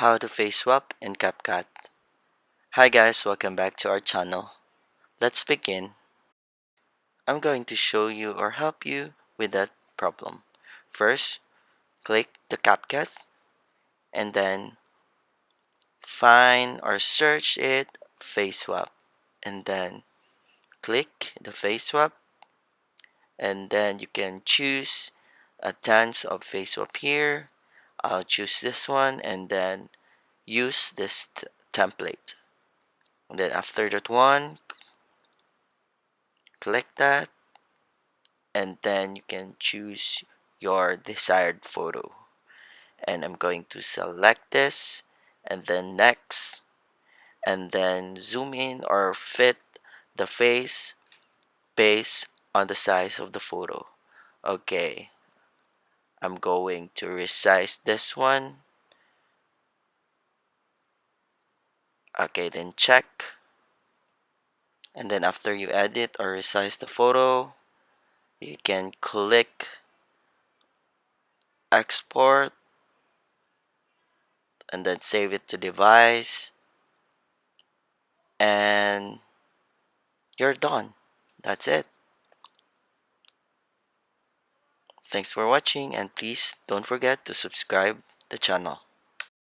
How to FaceSwap in CapCut. Hi guys, welcome back to our channel. Let's begin. I'm going to show you or help you with that problem. First, click the CapCut and then find or search it FaceSwap and then click the FaceSwap and then you can choose a tons of FaceSwap here. I'll choose this one and then use this template. And then after that one, click that and then you can choose your desired photo, and I'm going to select this and then next, and then zoom in or fit the face based on the size of the photo. Okay, I'm going to resize this one. Okay, then check, and then after you edit or resize the photo, you can click export and then save it to device, and you're done. That's it. Thanks for watching, and please don't forget to subscribe the channel.